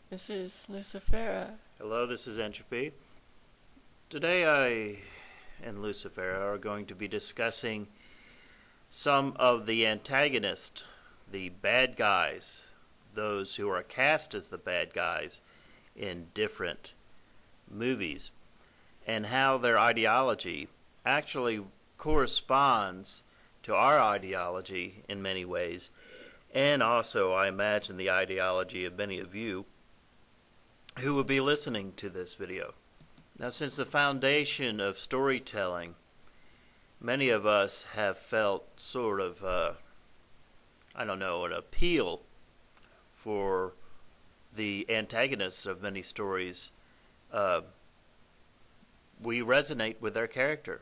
This is Lucifera. Hello, this is Entropy. Today I and Lucifera are going to be discussing some of the antagonists, the bad guys, those who are cast as the bad guys in different movies, and how their ideology actually corresponds to our ideology in many ways, and also, I imagine, the ideology of many of you who will be listening to this video. Now, since the foundation of storytelling, many of us have felt sort of, an appeal for the antagonists of many stories. We resonate with their character.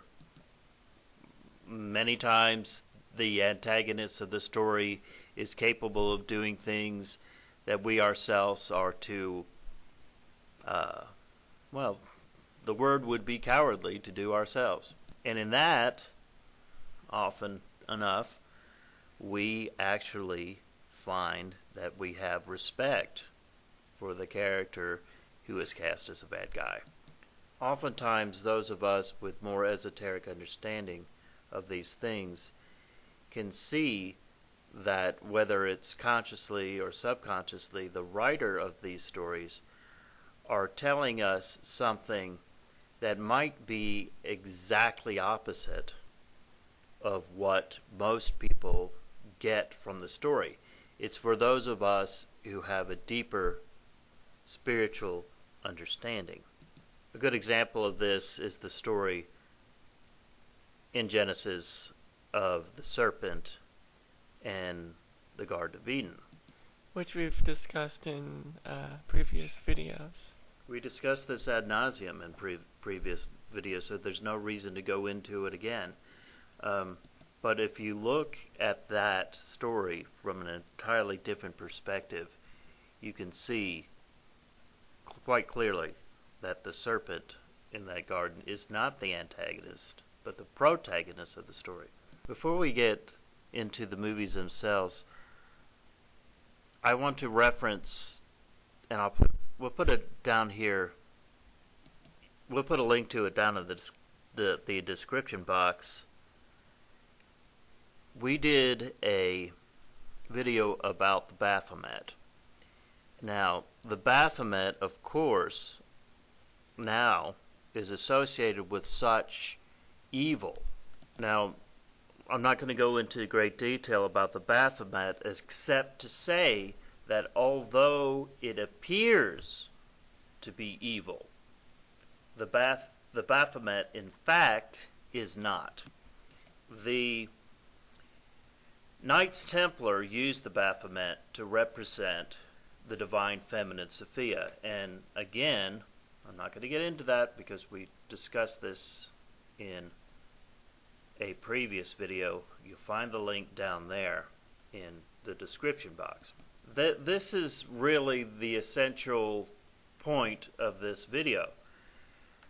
Many times, the antagonist of the story is capable of doing things that we ourselves are too the word would be cowardly to do ourselves. And in that, often enough, we actually find that we have respect for the character who is cast as a bad guy. Oftentimes, those of us with more esoteric understanding of these things can see that whether it's consciously or subconsciously, the writer of these stories are telling us something that might be exactly opposite of what most people get from the story. It's for those of us who have a deeper spiritual understanding. A good example of this is the story in Genesis of the serpent and the Garden of Eden, Which we've discussed in previous videos. We discussed this ad nauseum in previous videos, so there's no reason to go into it again. But if you look at that story from an entirely different perspective, you can see quite clearly that the serpent in that garden is not the antagonist, but the protagonist of the story. Before we get into the movies themselves, I want to reference, and we'll put it down here. We'll put a link to it down in the description box. We did a video about the Baphomet. Now, the Baphomet, of course, now is associated with such evil. Now, I'm not going to go into great detail about the Baphomet, except to say that although it appears to be evil, the Baphomet, in fact, is not. The Knights Templar used the Baphomet to represent the divine feminine Sophia. And again, I'm not going to get into that because we discussed this in a previous video. You'll find the link down there in the description box. This is really the essential point of this video.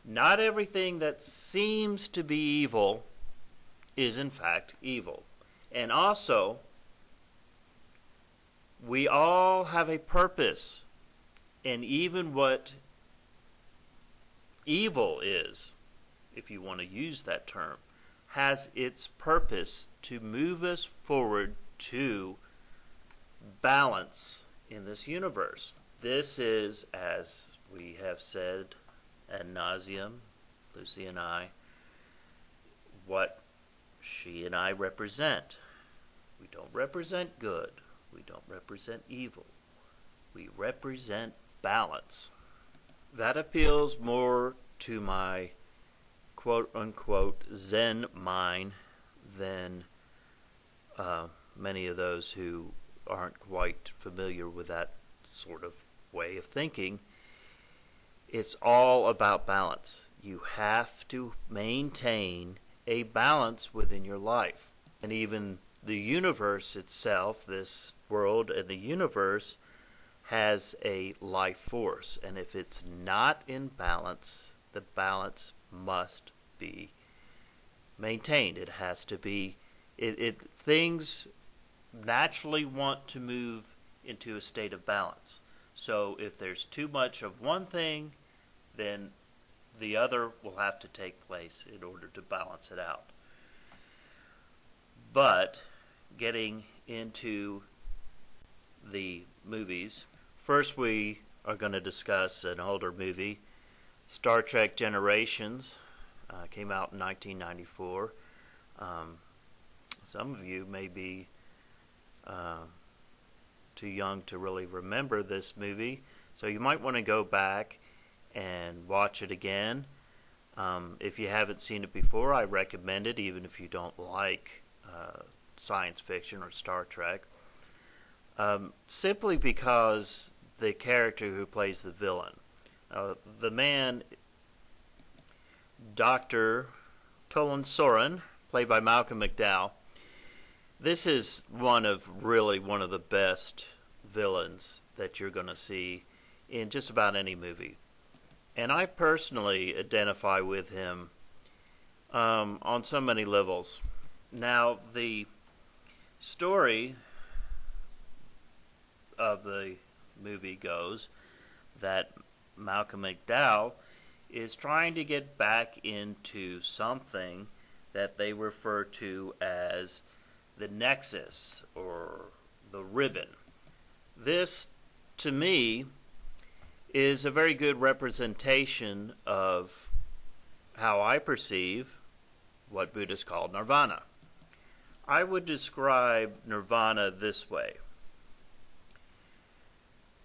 Not everything that seems to be evil is in fact evil. And also, we all have a purpose. And even what evil is, if you want to use that term, has its purpose to move us forward to balance in this universe. This is, as we have said ad nauseum, Lucy and I, what she and I represent. We don't represent good. We don't represent evil. We represent balance. That appeals more to my quote-unquote Zen mind than many of those who aren't quite familiar with that sort of way of thinking. It's all about balance. You have to maintain a balance within your life. And even the universe itself, this world and the universe, has a life force. And if it's not in balance, the balance must be maintained. It has to be, things naturally want to move into a state of balance. So if there's too much of one thing, then the other will have to take place in order to balance it out. But getting into the movies, first we are going to discuss an older movie, Star Trek Generations. Came out in 1994. Some of you may be too young to really remember this movie, so you might want to go back and watch it again. If you haven't seen it before, I recommend it, even if you don't like science fiction or Star Trek. Simply because the character who plays the villain, the man, Dr. Tolan Soren, played by Malcolm McDowell, this is one of the best villains that you're going to see in just about any movie. And I personally identify with him on so many levels. Now, the story of the movie goes that Malcolm McDowell is trying to get back into something that they refer to as the Nexus or the Ribbon. This, to me, is a very good representation of how I perceive what Buddhists call nirvana. I would describe nirvana this way.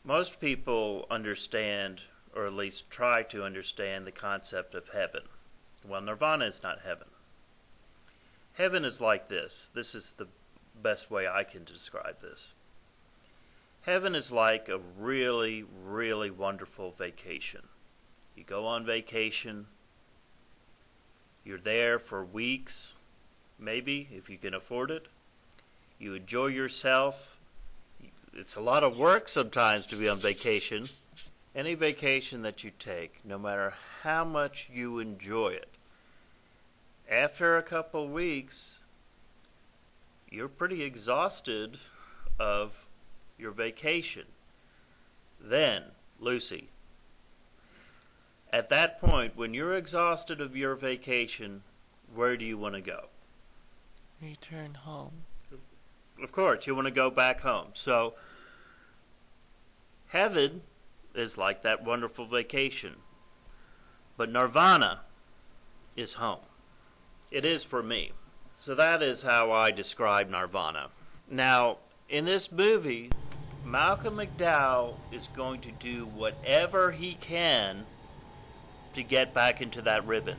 Most people understand, or at least try to understand, the concept of heaven. Well, nirvana is not heaven. Heaven is like this. This is the best way I can describe this. Heaven is like a really, really wonderful vacation. You go on vacation, you're there for weeks, maybe, if you can afford it. You enjoy yourself. It's a lot of work sometimes to be on vacation. Any vacation that you take, no matter how much you enjoy it, after a couple weeks, you're pretty exhausted of your vacation. Then, Lucy, at that point, when you're exhausted of your vacation, where do you want to go? Return home. Of course, you want to go back home. So, heaven is like that wonderful vacation. But nirvana is home. It is for me. So that is how I describe nirvana. Now, in this movie, Malcolm McDowell is going to do whatever he can to get back into that ribbon,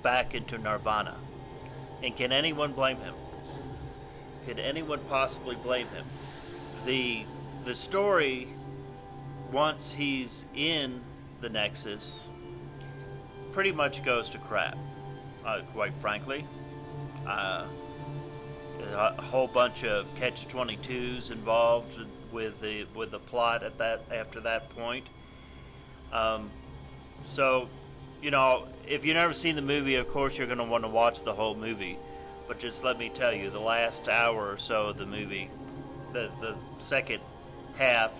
back into nirvana. And can anyone blame him? Can anyone possibly blame him? The story, once he's in the Nexus, pretty much goes to crap, quite frankly. A whole bunch of catch-22s involved with the plot after that point. So, if you've never seen the movie, of course you're going to want to watch the whole movie. But just let me tell you, the last hour or so of the movie, the second half,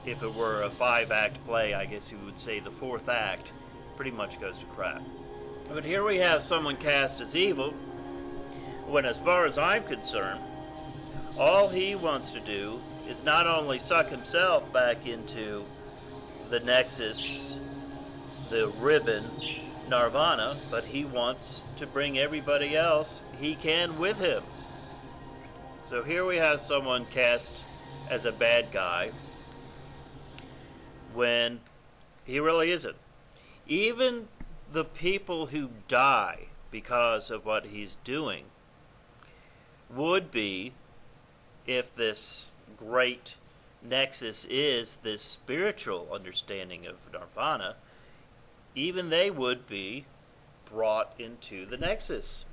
if it were a 5-act play, I guess you would say the fourth act, pretty much goes to crap. But here we have someone cast as evil, when as far as I'm concerned, all he wants to do is not only suck himself back into the Nexus, the ribbon, nirvana, but he wants to bring everybody else he can with him. So here we have someone cast as a bad guy when he really isn't. Even the people who die because of what he's doing would be, if this great Nexus is this spiritual understanding of nirvana, even they would be brought into the Nexus.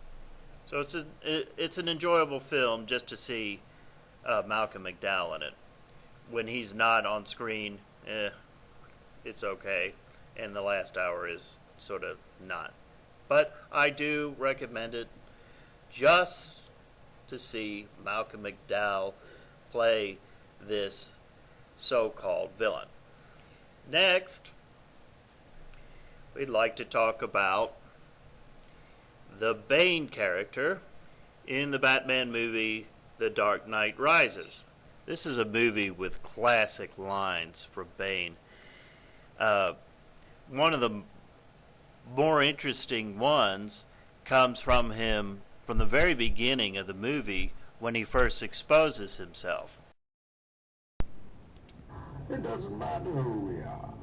So it's an enjoyable film just to see Malcolm McDowell in it. When he's not on screen, it's okay, and the last hour is sort of not. But I do recommend it just to see Malcolm McDowell play this so-called villain. Next, we'd like to talk about the Bane character in the Batman movie The Dark Knight Rises. This is a movie with classic lines for Bane. One of the more interesting ones comes from him from the very beginning of the movie when he first exposes himself. It doesn't matter who we are.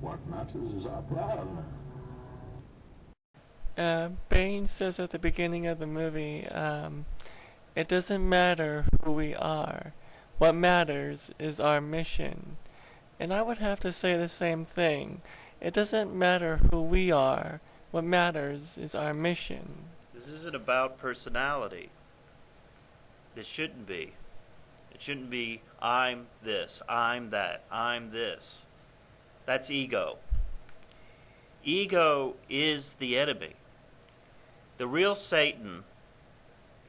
What matters is our plan. Bane says at the beginning of the movie, it doesn't matter who we are. What matters is our mission. And I would have to say the same thing. It doesn't matter who we are. What matters is our mission. This isn't about personality. It shouldn't be. It shouldn't be, I'm this, I'm that, I'm this. That's ego. Ego is the enemy. The real Satan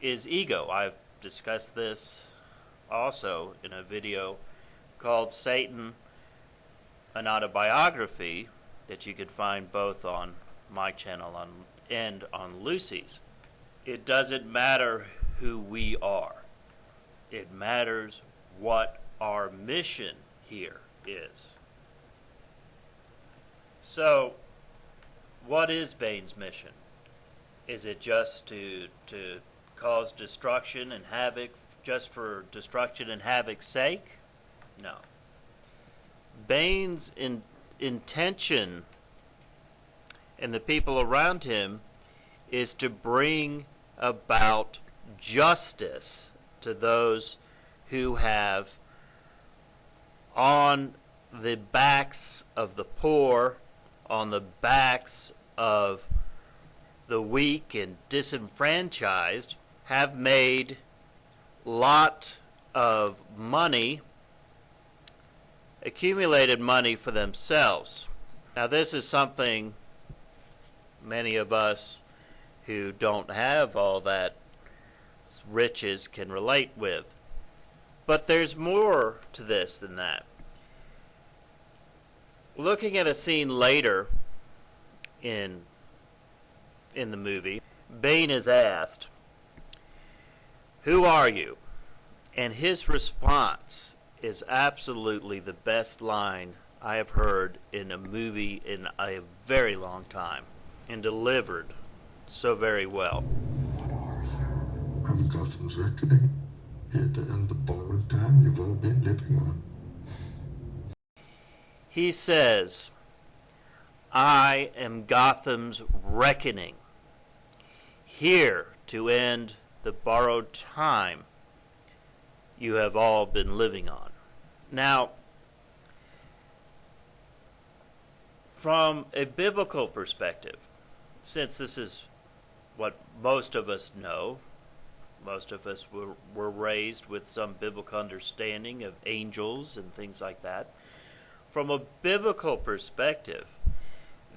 is ego. I've discussed this also in a video called Satan, an Autobiography, that you can find both on my channel and on Lucy's. It doesn't matter who we are. It matters what our mission here is. So, what is Bane's mission? Is it just to cause destruction and havoc just for destruction and havoc's sake? No. Bane's intention and the people around him is to bring about justice to those who have, on the backs of the poor, on the backs of the weak and disenfranchised, have made lot of money, accumulated money for themselves. Now this is something many of us who don't have all that riches can relate with. But there's more to this than that. Looking at a scene later in the movie, Bane is asked, "Who are you?" And his response is absolutely the best line I have heard in a movie in a very long time, and delivered so very well. What are you? I'm Gotham's reckoning, here to end the borrowed time you've all been living on. He says, "I am Gotham's reckoning, here to end the borrowed time you have all been living on." Now, from a biblical perspective, since this is what most of us know, most of us were raised with some biblical understanding of angels and things like that. From a biblical perspective,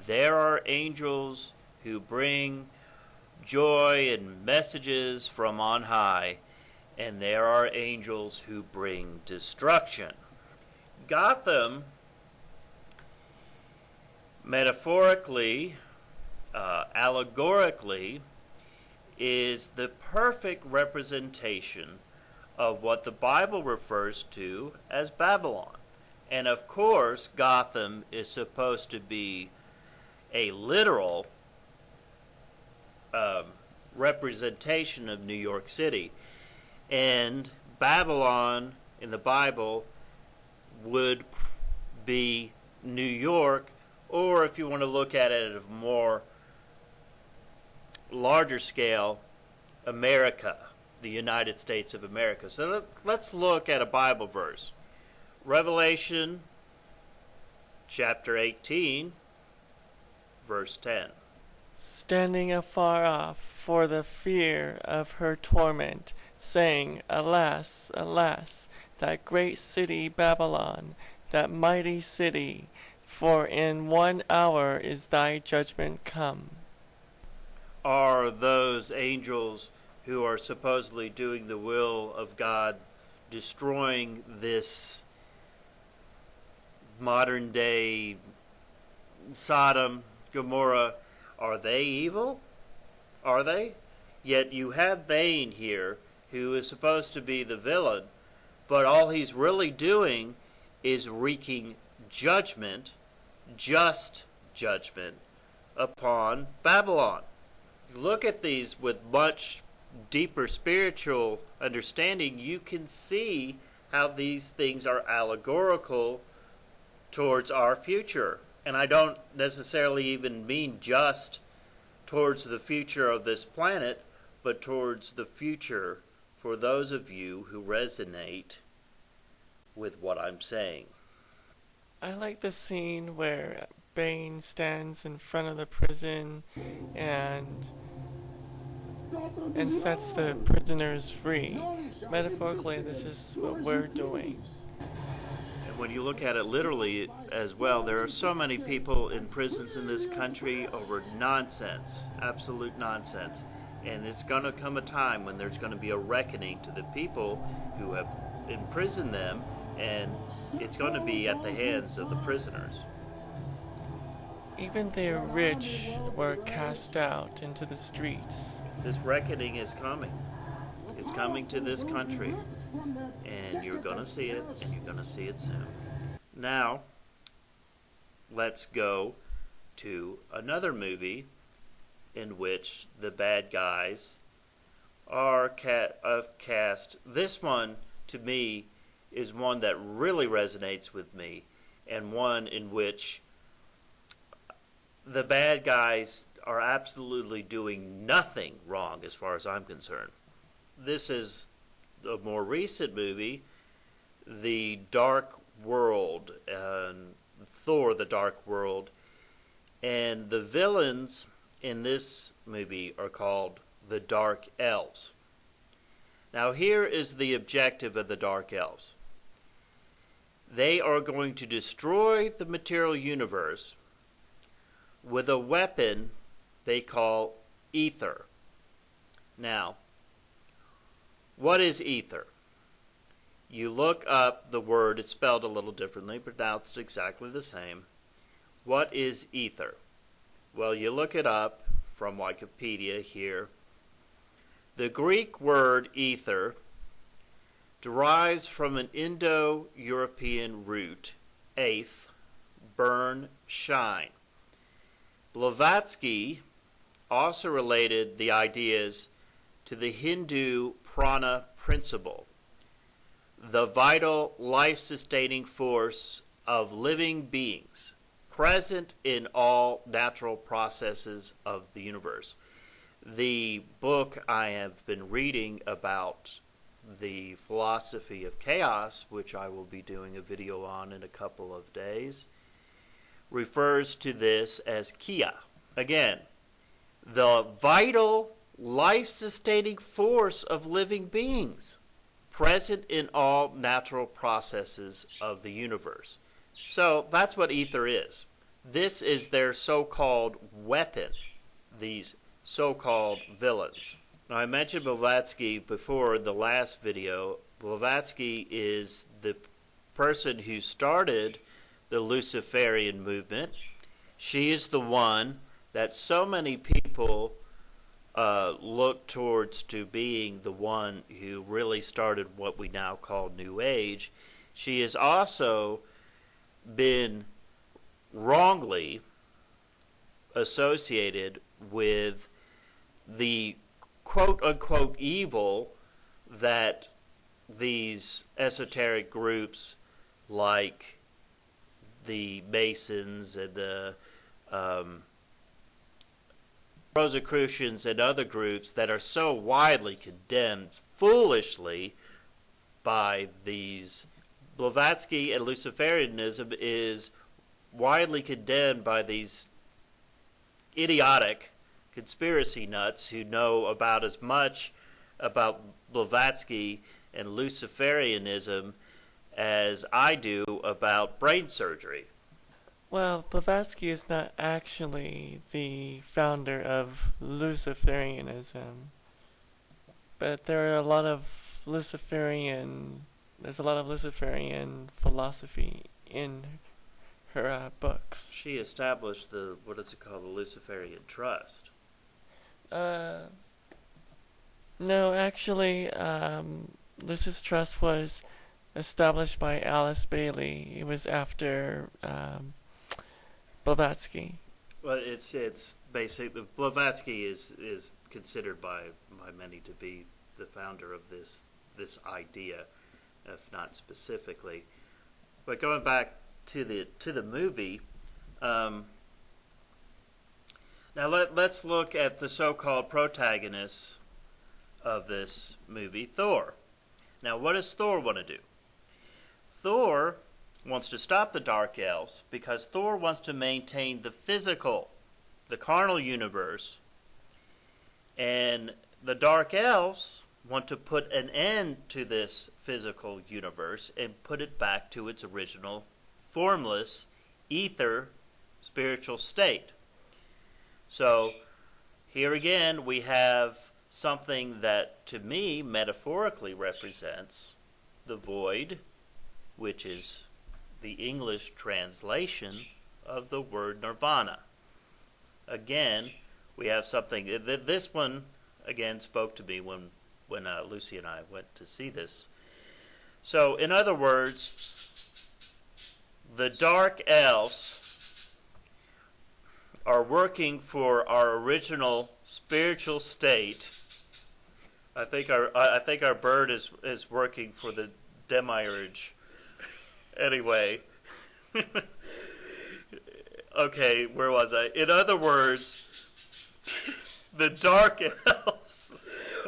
there are angels who bring joy and messages from on high, and there are angels who bring destruction. Gotham, metaphorically, allegorically, is the perfect representation of what the Bible refers to as Babylon. And of course, Gotham is supposed to be a literal representation of New York City. And Babylon in the Bible would be New York, or if you want to look at it at a more larger scale, America, the United States of America. So let's look at a Bible verse. Revelation chapter 18, verse 10. Standing afar off for the fear of her torment, saying, Alas, alas, that great city Babylon, that mighty city, for in 1 hour is thy judgment come. Are those angels who are supposedly doing the will of God destroying this modern day Sodom, Gomorrah, are they evil? Are they? Yet you have Bane here, who is supposed to be the villain, but all he's really doing is wreaking judgment, just judgment, upon Babylon. Look at these with much deeper spiritual understanding. You can see how these things are allegorical towards our future. And I don't necessarily even mean just towards the future of this planet, but towards the future for those of you who resonate with what I'm saying. I like the scene where Bane stands in front of the prison and sets the prisoners free. Metaphorically, this is what we're doing. And when you look at it literally as well, there are so many people in prisons in this country over nonsense, absolute nonsense. And it's going to come a time when there's going to be a reckoning to the people who have imprisoned them, and it's going to be at the hands of the prisoners. Even the rich were cast out into the streets. This reckoning is coming. It's coming to this country. And you're going to see it, and you're going to see it soon. Now, let's go to another movie in which the bad guys are cast. This one, to me, is one that really resonates with me, and one in which the bad guys are absolutely doing nothing wrong as far as I'm concerned. This is a more recent movie, The Dark World, and Thor: The Dark World, and the villains in this movie are called the Dark Elves. Now here is the objective of the Dark Elves. They are going to destroy the material universe with a weapon they call ether. Now, what is ether? You look up the word, it's spelled a little differently, pronounced exactly the same. What is ether? Well, you look it up from Wikipedia here. The Greek word ether derives from an Indo-European root, aeth, burn, shine. Blavatsky also related the ideas to the Hindu prana principle, the vital life-sustaining force of living beings, present in all natural processes of the universe. The book I have been reading about the philosophy of chaos, which I will be doing a video on in a couple of days, refers to this as Kia. Again, the vital life-sustaining force of living beings, present in all natural processes of the universe. So that's what ether is. This is their so-called weapon, these so-called villains. Now, I mentioned Blavatsky before in the last video. Blavatsky is the person who started the Luciferian movement. She is the one that so many people look towards to being the one who really started what we now call New Age. She has also been wrongly associated with the quote-unquote evil that these esoteric groups like the Masons and the Rosicrucians and other groups that are so widely condemned foolishly by these. Blavatsky and Luciferianism is widely condemned by these idiotic conspiracy nuts who know about as much about Blavatsky and Luciferianism as I do about brain surgery. Well, Blavatsky is not actually the founder of Luciferianism, but there are a lot of Luciferian there's a lot of Luciferian philosophy in her books. She established what is it called, the Luciferian Trust. No, actually, Lucis Trust was established by Alice Bailey. It was after Blavatsky. Well, it's basically Blavatsky is considered by many to be the founder of this idea, if not specifically. But going back to the movie, now let's look at the so-called protagonist of this movie, Thor. Now, what does Thor want to do? Thor wants to stop the Dark Elves because Thor wants to maintain the physical, the carnal universe, and the Dark Elves want to put an end to this physical universe and put it back to its original formless, ether, spiritual state. So, here again, we have something that, to me, metaphorically represents the void, which is the English translation of the word nirvana. Again, we have something. This one, again, spoke to me when Lucy and I went to see this. So, in other words, the Dark Elves are working for our original spiritual state. I think our bird is working for the demiurge. Anyway, okay, where was I? In other words, the Dark Elves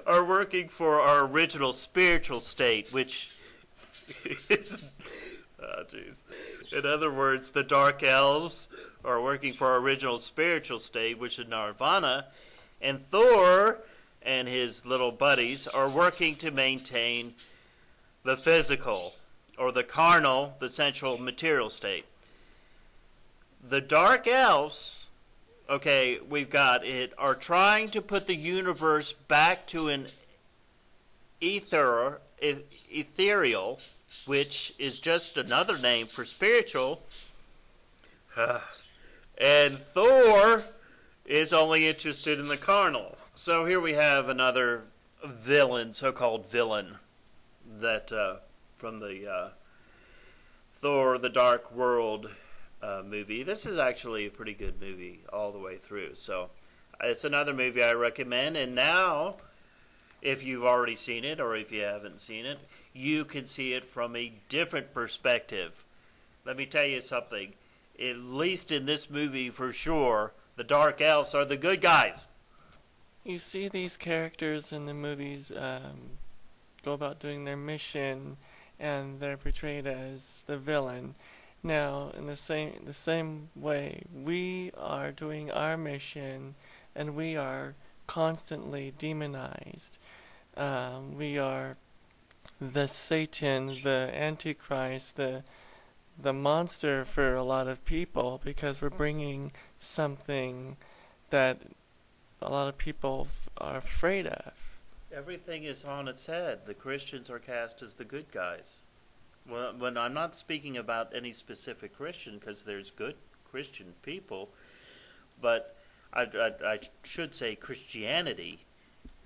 are working for our original spiritual state, which is, oh jeez. In other words, the Dark Elves are working for our original spiritual state, which is nirvana, and Thor and his little buddies are working to maintain the physical, or the carnal, the sensual material state. The Dark Elves, okay, we've got it, are trying to put the universe back to an ethereal, which is just another name for spiritual. And Thor is only interested in the carnal. So here we have another villain, so-called villain, that from the Thor: The Dark World movie. This is actually a pretty good movie all the way through. So it's another movie I recommend. And now, if you've already seen it or if you haven't seen it, you can see it from a different perspective. Let me tell you something. At least in this movie, for sure, the Dark Elves are the good guys. You see these characters in the movies go about doing their mission, and they're portrayed as the villain. Now, in the same way, we are doing our mission, and we are constantly demonized. We are the Satan, the Antichrist, the monster for a lot of people, because we're bringing something that a lot of people are afraid of. Everything is on its head. The Christians are cast as the good guys. Well, when I'm not speaking about any specific Christian, because there's good Christian people, but I should say Christianity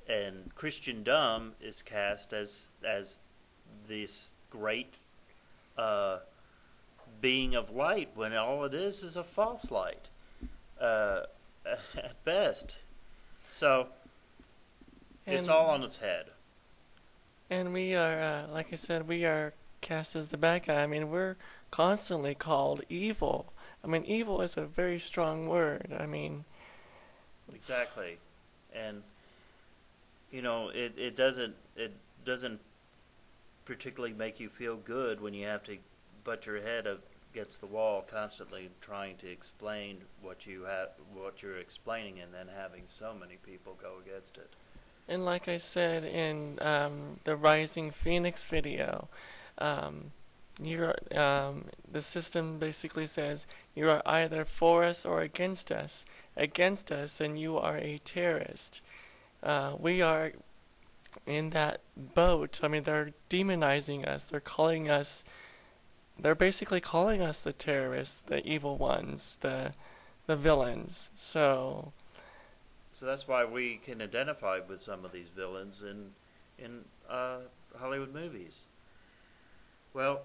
and Christendom is cast as this great being of light, when all it is a false light at best. So it's all on its head. And we are, like I said, we are cast as the bad guy. I mean, we're constantly called evil. I mean, evil is a very strong word. I mean, exactly. And you know, it doesn't particularly make you feel good when you have to butt your head against the wall constantly trying to explain what you're explaining, and then having so many people go against it. and like I said in the Rising Phoenix video, the system basically says you are either for us or against us, and you are a terrorist. We are in that boat. I mean, they're demonizing us. They're basically calling us the terrorists, the evil ones, the villains. So that's why we can identify with some of these villains in Hollywood movies. Well,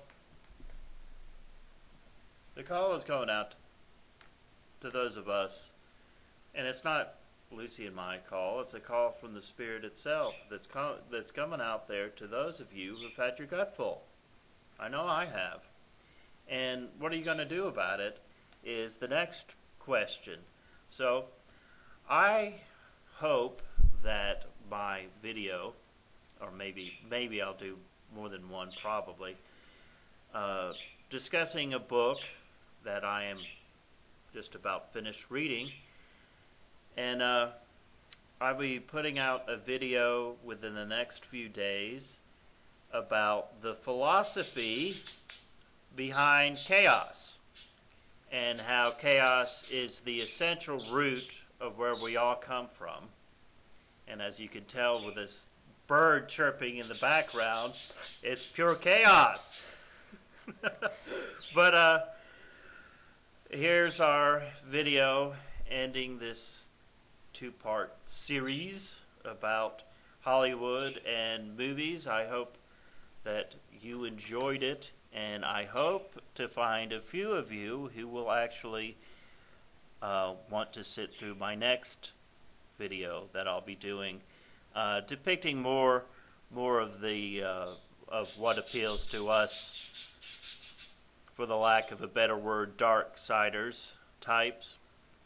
the call is going out to those of us, and it's not Lucy and my call. It's a call from the Spirit itself that's coming out there to those of you who've had your gut full. I know I have. And what are you going to do about it is the next question. So I hope that my video, or maybe I'll do more than one probably, discussing a book that I am just about finished reading, and I'll be putting out a video within the next few days about the philosophy behind chaos, and how chaos is the essential root of where we all come from. And as you can tell with this bird chirping in the background, it's pure chaos. But here's our video ending this two-part series about Hollywood and movies. I hope that you enjoyed it, and I hope to find a few of you who will actually want to sit through my next video that I'll be doing, depicting more of the of what appeals to us, for the lack of a better word, dark-siders types,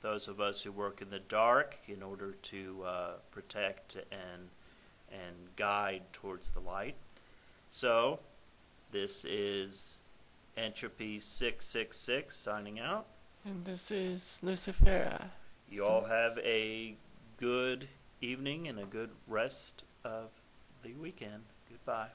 those of us who work in the dark in order to protect and guide towards the light. So, this is Entropy 666 signing out. And this is Lucifera. You all have a good evening and a good rest of the weekend. Goodbye.